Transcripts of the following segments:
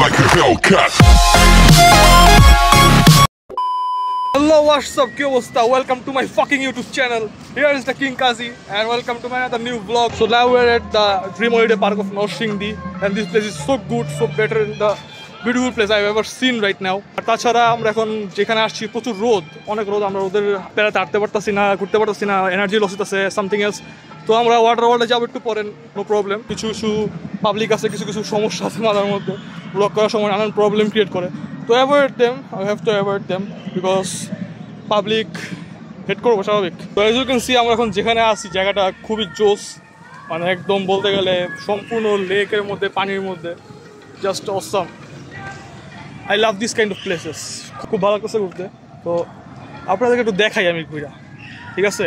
like a Hellcat. Hello, what's up? Welcome to my fucking YouTube channel. Here is the King Kazi and welcome to my another new vlog. So now we're at the Dream Holiday Park of Norshingdi and this place is so good, so better in the beautiful place I've ever seen right now. আর তাছাড়া আমরা এখন যেখানে আসছি প্রচুর রোদ, অনেক রোদ, আমরা রোদের পেরাতে হাঁটতে পারতেছি না, ঘুরতে পারতেছি না, এনার্জি লস হইতেছে, সামথিং এলস। তো আমরা ওয়াটার ওয়ার্ল্ডে যাবো একটু পরে, নো প্রবলেম। কিছু কিছু পাবলিক আছে, কিছু কিছু সমস্যা আছে মাথার মধ্যে, ব্লক করার সময় নানান প্রবলেম ক্রিয়েট করে। তো avoid them, I have to avoid them because public head করবো স্বাভাবিক। তো এজ ইউ ক্যান সি আমরা এখন যেখানে আছি জায়গাটা খুবই জোস, মানে একদম বলতে গেলে সম্পূর্ণ লেকের মধ্যে, পানির মধ্যে, just awesome. I love this kind of places, খুব ভালো লাগতেছে ঘুরতে। তো আপনাদেরকে একটু দেখাই আমি ঘুরা, ঠিক আছে?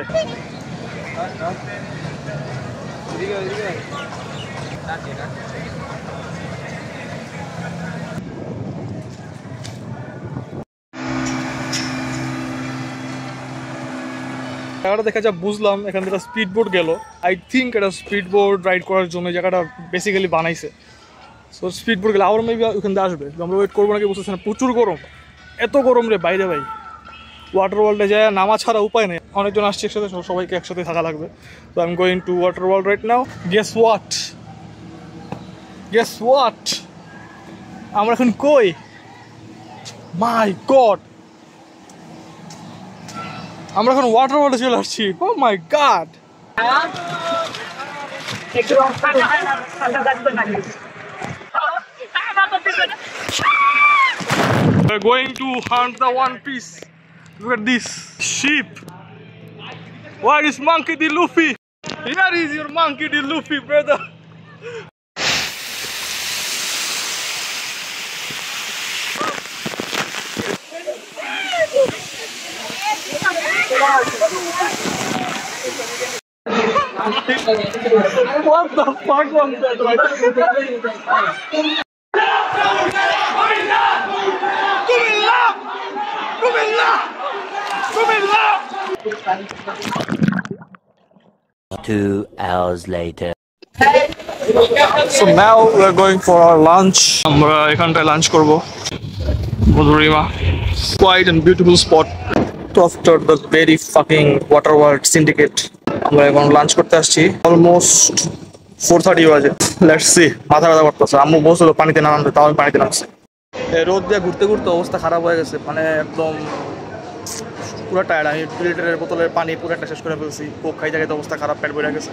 জায়গাটা দেখা যা বুঝলাম, এখান থেকে স্পিড বোট গেল। আই থিঙ্ক এটা স্পিড বোট রাইড করার জন্য জায়গাটা বেসিক্যালি বানাইছে। সো স্পিড বোট গেলে আবার মেবি ওখান থেকে আসবে, আমরা ওয়েট করবো নাকি বুঝতেছি না। প্রচুর গরম, এত গরম রে বাইরে ভাই। ওয়াটার ওয়ার্ল্ডে যায় নামা ছাড়া উপায় নেই, অনেকজন আসছে একসাথে, সবাইকে একসাথে থাকা লাগবে। তো I am going to water world right now. Guess what, আমরা এখন কই? মাই গড, আমরা এখন ওয়াটার ওয়ার্ল্ডে চলে আসছি। ও মাই god, we're going to hunt the One Piece. Look at this sheep. Where is Monkey D. Luffy? Here is your Monkey D. Luffy, brother. What the fuck was that? Two hours later. So now we are going for our lunch. আমরা এখানটায় lunch করব। Madhurima, quite a beautiful spot. After the very fucking water world syndicate, আমরা এখন lunch করতে আসছি। Almost 4:30 বাজে। Let's see, মাথা ব্যথা করতেছে। আম্মু বলছিল পানিতে নামতে, তাও পানিতে নামছে। রোদ দিয়ে ঘুরতে ঘুরতে অবস্থা খারাপ হয়ে গেছে, মানে একদম পুরো টায়ার্ড। আমি লিটারের বোতলের পানি পুরো একটা শেষ করে ফেলছি। কোক খাই জায়গায় অবস্থা খারাপ, পেট ভরে গেছে।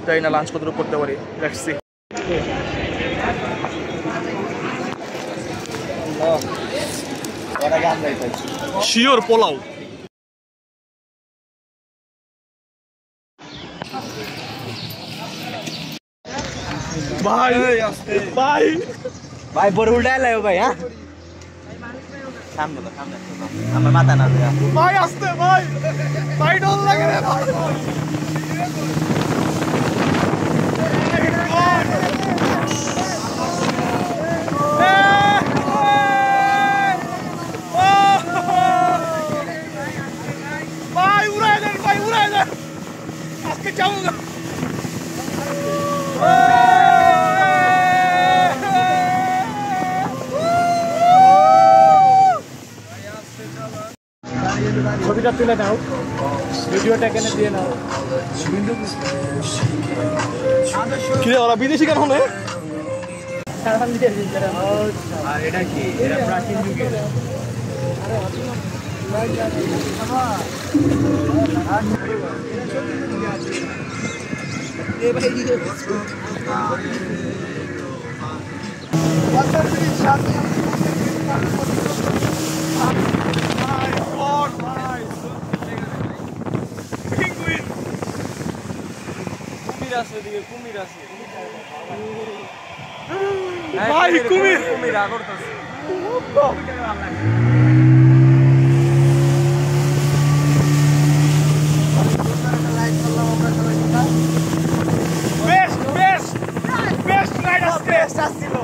তাই না লাঞ্চ কতটুকু করতে পারি, লেটস সি। শিওর পোলাও। ভাই ভাই ভাই বড় উল্টাই লাও ভাই। হ্যাঁ সামনে তো সামনে আমার মাথা না ভাই, আসতে ভাই, ভাই ডর লাগে রে ভাই। ভাই উড়াই দেন, ভাই উড়াই দেন, আজকে যাবো। ছবিটা তুলে নাও, ভিডিওটা এখানে দিয়ে নাও। কি রে, ওরা বিদেশি কেন হলে? এটা কি? এটা প্রাচীন যুগের। কুমির আছে, ভাই কুমির, কুমির আগরতেছে। বেস্ট রাইড আসছিল।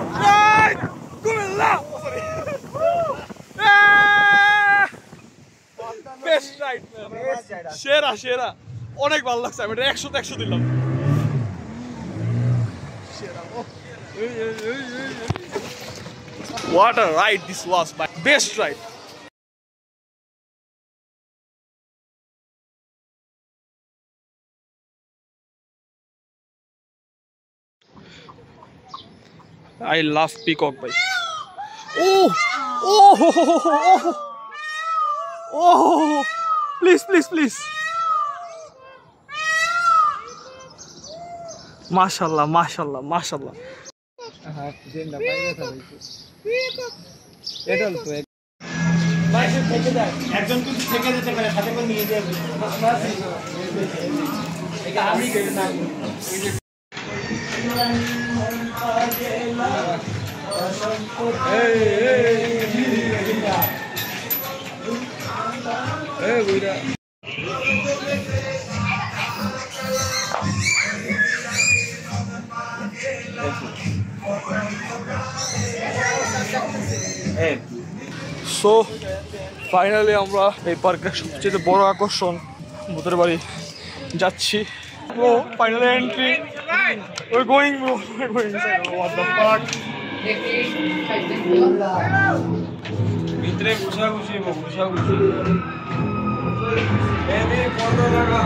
কুমিল্লা বেস্ট রাইড, সেরা সেরা, অনেক ভালো লাগছে। আমি এটা 100 তে 100 দিলাম। What a ride this was, my best ride. I love peacock, bhai. Oh, please. Mashallah. একজন কিন্তু থেকে যেতে পারে সাথে করে নিয়ে যাবে So finally আমরা এই পার্কের সবচেয়ে বড় আকর্ষণ ভূতের বাড়ি যাচ্ছি। Bro, final entry. We're going inside. What the fuck? ভিতরে ঘুষাঘুষি এই কত টাকা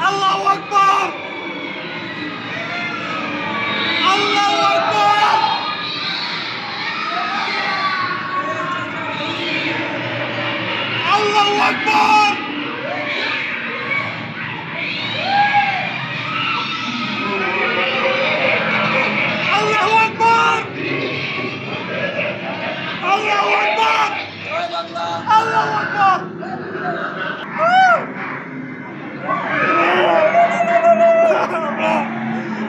Allahu Akbar! Allahu Akbar! Allahu Akbar! Allahu Akbar! Allahu Akbar! Allahu Akbar!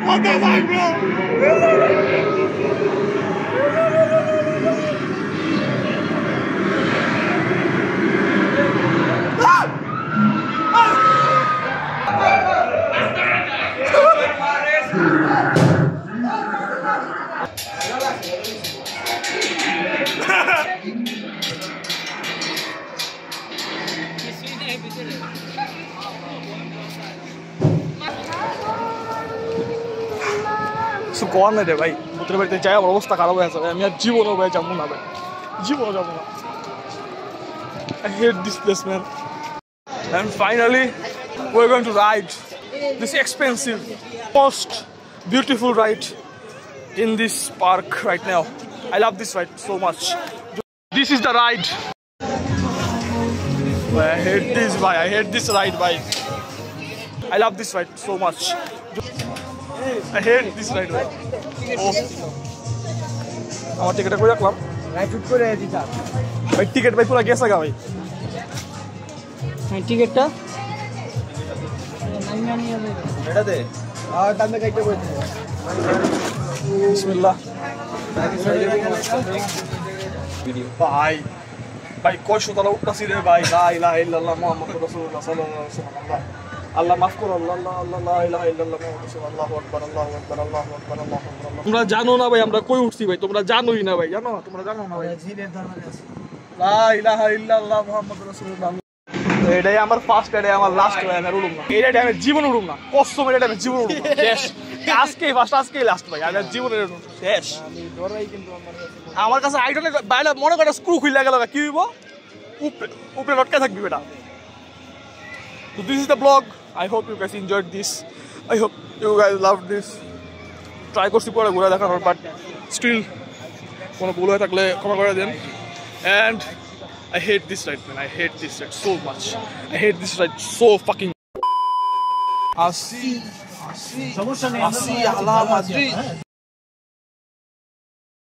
What the fuck, bro? কোন না রে ভাই ভূতের বাড়িতে যাই আমার অবস্থা খারাপ হয়ে যাবে আমি আর জীবনও ভাই যাবো না ভাই জীবনও যাবো না I hate this place, man. And finally we're going to ride this expensive most beautiful ride in this park right now. I love this ride so much. This is the ride. I hate this bhai. I hate this ride bhai. I love this ride so much. I hate this ride bhai. Oh. আমার টিকেটটা কই রাখলাম right shoot করে দিতা ভাই ticket ভাই পুরো গেছে গা ভাই টিকেটটা নাইনা নিয়ে যাবে এটা দে আর দামে কাইতে বলতে বিসমিল্লাহ ভাই ভাই কয়শো তলা উঠতাছি রে ভাই লা ইলাহা ইল্লাল্লাহ মুহাম্মাদুর রাসূলুল্লাহ সাল্লাল্লাহু আলাইহি ওয়াসাল্লাম আল্লাহ মাফ করো আল্লাহ লা ইলাহা ইল্লাল্লাহ মুহাম্মাদুর রাসূলুল্লাহ আল্লাহু আকবার আল্লাহু আকবার আল্লাহু আকবার আল্লাহু আকবার তোমরা জানো না ভাই আমরা কই উঠছি ভাই তোমরা জানোই না ভাই জানো তোমরা জানো না ভাই জিনের দরবারে আছে লা ইলাহা ইল্লাল্লাহ মুহাম্মাদুর রাসূলুল্লাহ এটাই আমার ফার্স্ট এটাই আমার লাস্ট ভাই আমি উড়ুম না এইটা আমি জীবন উড়ুম না কসম এটা আমি জীবন উড়ুম শেষ আজকেই ফার্স্ট আজকেই লাস্ট ভাই আমি জীবনের শেষ আমি ডরাই কিন্তু আমার কাছে আইডলে বাইরে মনে করে স্ক্রু খুইলা গেল কি হইব উপরে লটকা থাকবি বেটা So this is the vlog. I hope you guys enjoyed this. I hope you guys loved this. Try করছি পরে ঘুরে দেখানোর বাট স্টিল কোনো ভুল হয়ে থাকলে ক্ষমা করে দেন and I hate this ride man. I hate this ride so much. I hate this ride so fucking সমস্যা নেই আসি আল্লাহ হাফেজ